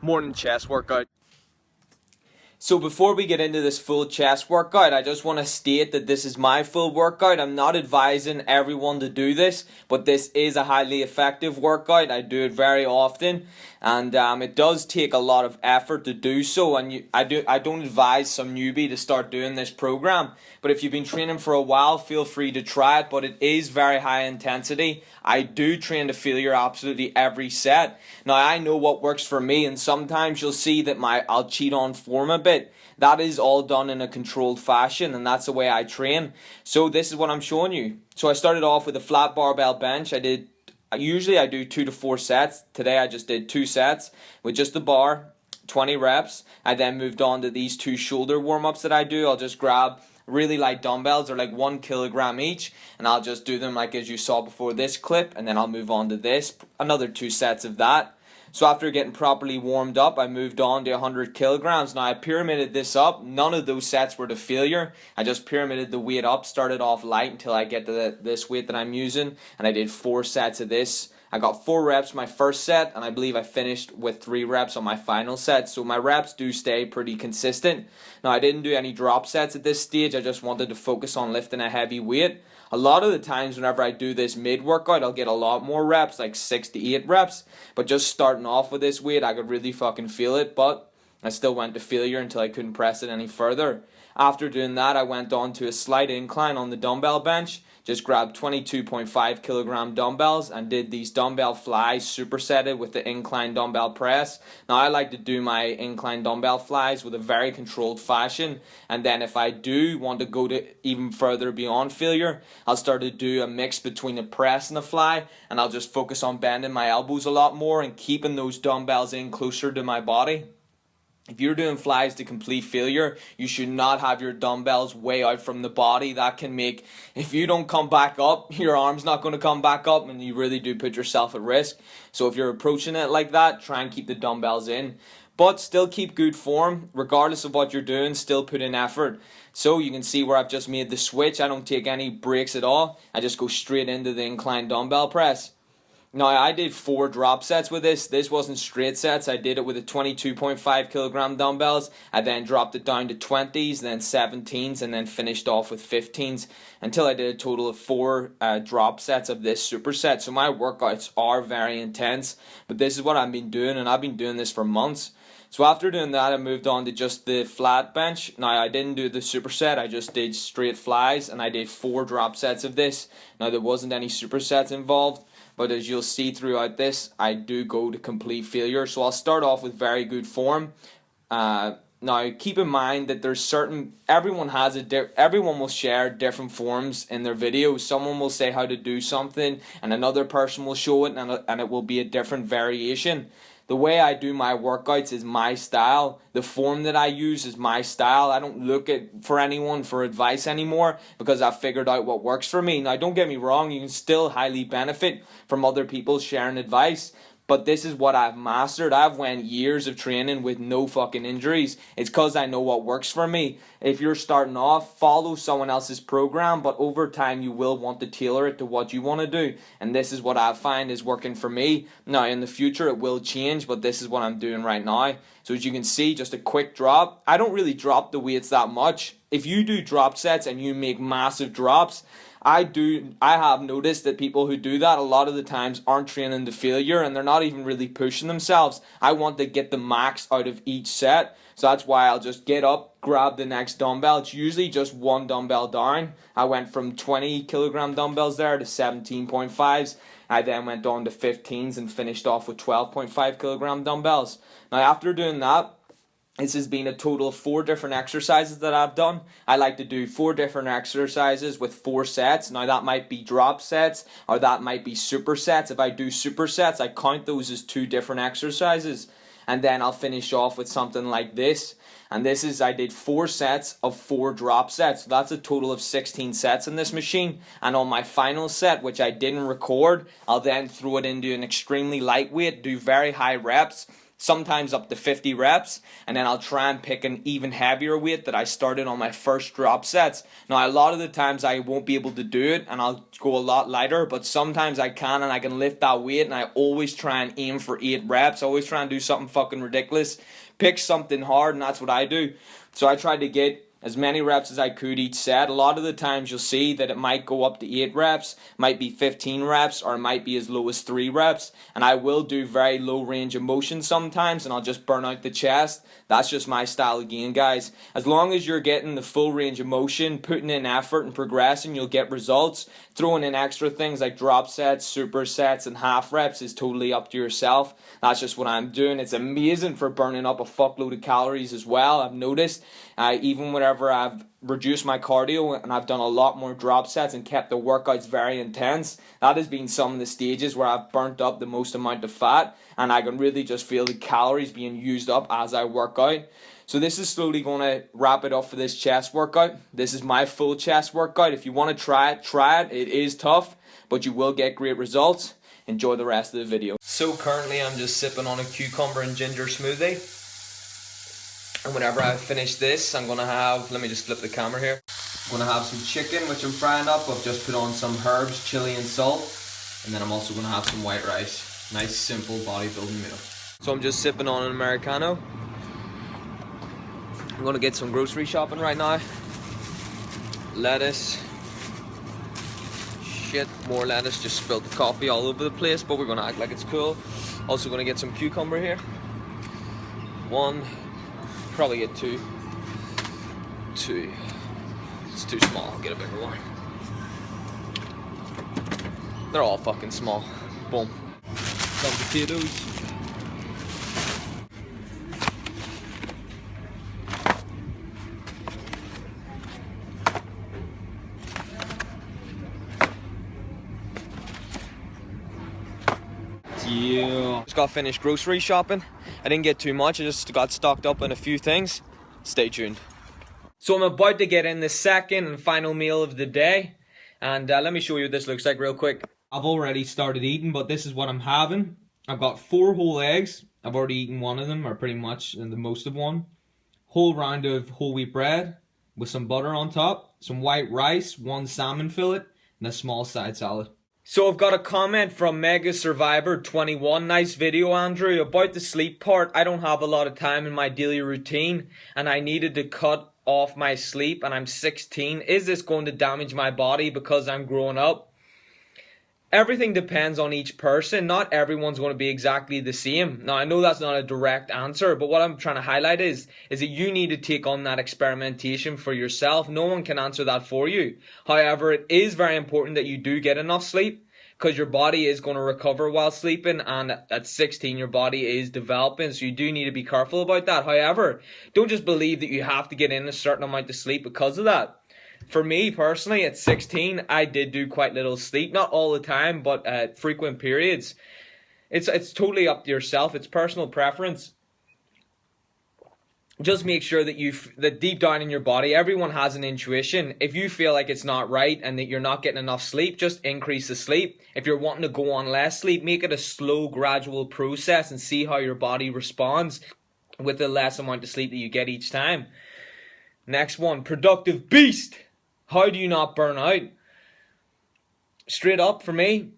morning chest workout. So before we get into this full chest workout, I just want to state that this is my full workout. I'm not advising everyone to do this, but this is a highly effective workout. I do it very often, and it does take a lot of effort to do so. And I don't advise some newbie to start doing this program. But if you've been training for a while, feel free to try it. But it is very high intensity. I do train to failure absolutely every set. Now I know what works for me, and sometimes you'll see that I'll cheat on form a bit. That is all done in a controlled fashion, and that's the way I train. So this is what I'm showing you. So I started off with a flat barbell bench. Usually I do 2 to 4 sets. Today I just did 2 sets with just the bar, 20 reps. I then moved on to these 2 shoulder warm-ups that I do. I'll just grab really light dumbbells. They're like 1 kilogram each, and I'll just do them like as you saw before this clip, and then I'll move on to this, another 2 sets of that. So after getting properly warmed up, I moved on to 100 kilograms. Now I pyramided this up. None of those sets were to failure. I just pyramided the weight up, started off light until I get to this weight that I'm using, and I did 4 sets of this. I got 4 reps my first set, and I believe I finished with 3 reps on my final set. So my reps do stay pretty consistent. Now I didn't do any drop sets at this stage. I just wanted to focus on lifting a heavy weight. A lot of the times whenever I do this mid-workout, I'll get a lot more reps, like 6 to 8 reps. But just starting off with this weight, I could really fucking feel it. But I still went to failure until I couldn't press it any further. After doing that, I went on to a slight incline on the dumbbell bench. Just grabbed 22.5 kilogram dumbbells and did these dumbbell flies supersetted with the incline dumbbell press. Now I like to do my incline dumbbell flies with a very controlled fashion, and then if I do want to go to even further beyond failure, I'll start to do a mix between a press and a fly, and I'll just focus on bending my elbows a lot more and keeping those dumbbells in closer to my body. If you're doing flies to complete failure, you should not have your dumbbells way out from the body. That can make, if you don't come back up, your arm's not going to come back up, and you really do put yourself at risk. So if you're approaching it like that, try and keep the dumbbells in. But still keep good form. Regardless of what you're doing, still put in effort. So you can see where I've just made the switch. I don't take any breaks at all. I just go straight into the incline dumbbell press. Now, I did 4 drop sets with this. This wasn't straight sets. I did it with a 22.5 kilogram dumbbells. I then dropped it down to 20s, then 17s, and then finished off with 15s until I did a total of 4 drop sets of this superset. So my workouts are very intense, but this is what I've been doing, and I've been doing this for months. So after doing that, I moved on to just the flat bench. Now, I didn't do the superset. I just did straight flies, and I did 4 drop sets of this. Now, there wasn't any supersets involved. But as you'll see throughout this, I do go to complete failure. So I'll start off with very good form. Now keep in mind that there's everyone will share different forms in their videos. Someone will say how to do something, and another person will show it, and it will be a different variation. The way I do my workouts is my style. The form that I use is my style. I don't look for anyone for advice anymore because I've figured out what works for me. Now, don't get me wrong, you can still highly benefit from other people sharing advice. But this is what I've mastered. I've went years of training with no fucking injuries. It's because I know what works for me. If you're starting off, follow someone else's program, but over time you will want to tailor it to what you want to do. And this is what I find is working for me. Now, in the future it will change, but this is what I'm doing right now. So as you can see, just a quick drop. I don't really drop the weights that much. If you do drop sets and you make massive drops, I have noticed that people who do that a lot of the times aren't training to failure, and they're not even really pushing themselves. I want to get the max out of each set, so that's why I'll just get up, grab the next dumbbell. It's usually just 1 dumbbell down. I went from 20 kilogram dumbbells there to 17.5s. I then went on to 15s and finished off with 12.5 kilogram dumbbells. Now after doing that, this has been a total of 4 different exercises that I've done. I like to do 4 different exercises with 4 sets. Now that might be drop sets or that might be supersets. If I do supersets, I count those as 2 different exercises. And then I'll finish off with something like this. And this is, I did 4 sets of 4 drop sets. So that's a total of 16 sets in this machine. And on my final set, which I didn't record, I'll then throw it into an extremely lightweight, do very high reps, sometimes up to 50 reps, and then I'll try and pick an even heavier weight that I started on my first drop sets. Now, a lot of the times I won't be able to do it, and I'll go a lot lighter, but sometimes I can, and I can lift that weight, and I always try and aim for 8 reps. I always try and do something fucking ridiculous, pick something hard, and that's what I do. So I try to get as many reps as I could each set. A lot of the times you'll see that it might go up to 8 reps, might be 15 reps, or it might be as low as 3 reps. And I will do very low range of motion sometimes, and I'll just burn out the chest. That's just my style again, guys. As long as you're getting the full range of motion, putting in effort and progressing, you'll get results. Throwing in extra things like drop sets, supersets, and half reps is totally up to yourself. That's just what I'm doing. It's amazing for burning up a fuckload of calories as well, I've noticed. Even whenever I've reduced my cardio and I've done a lot more drop sets and kept the workouts very intense, that has been some of the stages where I've burnt up the most amount of fat, and I can really just feel the calories being used up as I work out. So this is slowly going to wrap it up for this chest workout. This is my full chest workout. If you want to try it, try it. It is tough, but you will get great results. Enjoy the rest of the video. So currently I'm just sipping on a cucumber and ginger smoothie. And whenever I finish this, I'm going to have, let me just flip the camera here. I'm going to have some chicken, which I'm frying up. I've just put on some herbs, chili and salt. And then I'm also going to have some white rice. Nice, simple bodybuilding meal. So I'm just sipping on an Americano. I'm going to get some grocery shopping right now. Lettuce. Shit, more lettuce. Just spilled the coffee all over the place, but we're going to act like it's cool. Also going to get some cucumber here. 1. Probably get 2. It's too small. I'll get a bigger one. They're all fucking small. Boom. Some potatoes. Yeah. Just got finished grocery shopping. I didn't get too much. I just got stocked up on a few things. Stay tuned. So I'm about to get in the second and final meal of the day. And let me show you what this looks like real quick. I've already started eating, but this is what I'm having. I've got 4 whole eggs. I've already eaten one of them, or pretty much the most of one. Whole round of whole wheat bread with some butter on top. Some white rice, 1 salmon fillet, and a small side salad. So I've got a comment from Mega Survivor 21. Nice video, Andrew. About the sleep part, I don't have a lot of time in my daily routine, and I needed to cut off my sleep, and I'm 16. Is this going to damage my body because I'm growing up? Everything depends on each person. Not everyone's going to be exactly the same. Now, I know that's not a direct answer, but what I'm trying to highlight is that you need to take on that experimentation for yourself. No one can answer that for you. However, it is very important that you do get enough sleep, because your body is going to recover while sleeping, and at 16 your body is developing, so you do need to be careful about that. However, don't just believe that you have to get in a certain amount of sleep because of that. For me personally, at 16, I did do quite little sleep. Not all the time, but at frequent periods. It's totally up to yourself. It's personal preference. Just make sure that deep down in your body, everyone has an intuition. If you feel like it's not right and that you're not getting enough sleep, just increase the sleep. If you're wanting to go on less sleep, make it a slow, gradual process and see how your body responds with the less amount of sleep that you get each time. Next one, productive beast. How do you not burn out? Straight up, for me,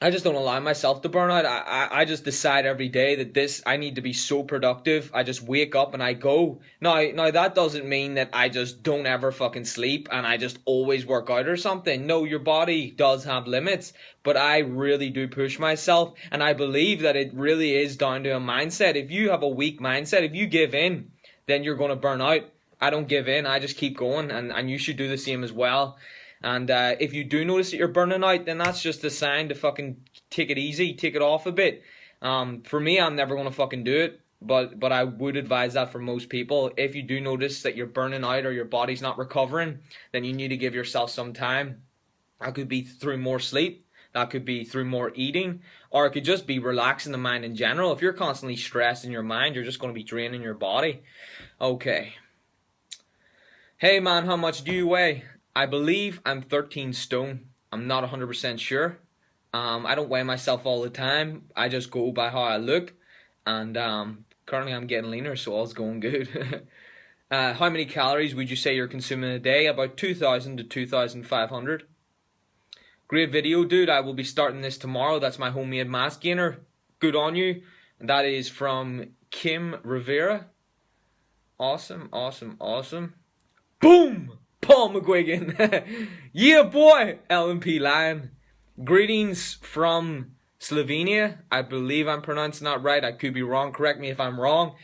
I just don't allow myself to burn out. I just decide every day that I need to be so productive. I just wake up and I go. Now that doesn't mean that I just don't ever fucking sleep and I just always work out or something. No, your body does have limits, but I really do push myself, and I believe that it really is down to a mindset. If you have a weak mindset, if you give in, then you're going to burn out. I don't give in. I just keep going, and you should do the same as well. And if you do notice that you're burning out, then that's just a sign to fucking take it easy, take it off a bit. For me, I'm never going to fucking do it, but I would advise that for most people. If you do notice that you're burning out or your body's not recovering, then you need to give yourself some time. That could be through more sleep. That could be through more eating, or it could just be relaxing the mind in general. If you're constantly stressed in your mind, you're just going to be draining your body. Okay. Hey man, how much do you weigh? I believe I'm 13 stone. I'm not 100% sure. I don't weigh myself all the time. I just go by how I look. and currently I'm getting leaner, so all's going good. How many calories would you say you're consuming a day? About 2,000 to 2,500. Great video, dude. I will be starting this tomorrow. That's my homemade mass gainer. Good on you. And that is from Kim Rivera. Awesome, awesome, awesome. Boom! Paul McGuigan. Yeah, boy! LMP Lion. Greetings from Slovenia. I believe I'm pronouncing that right. I could be wrong. Correct me if I'm wrong.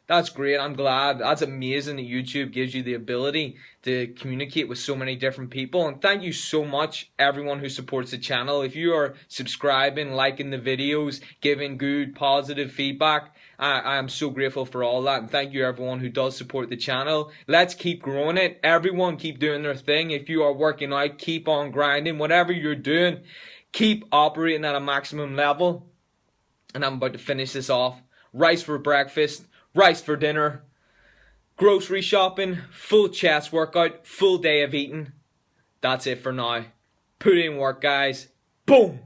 That's great. I'm glad. That's amazing that YouTube gives you the ability to communicate with so many different people. And thank you so much, everyone who supports the channel. If you are subscribing, liking the videos, giving good, positive feedback, I am so grateful for all that. And thank you, everyone who does support the channel. Let's keep growing it. Everyone keep doing their thing. If you are working out, keep on grinding. Whatever you're doing, keep operating at a maximum level. And I'm about to finish this off. Rice for breakfast. Rice for dinner, grocery shopping, full chest workout, full day of eating. That's it for now. Put in work, guys. Boom!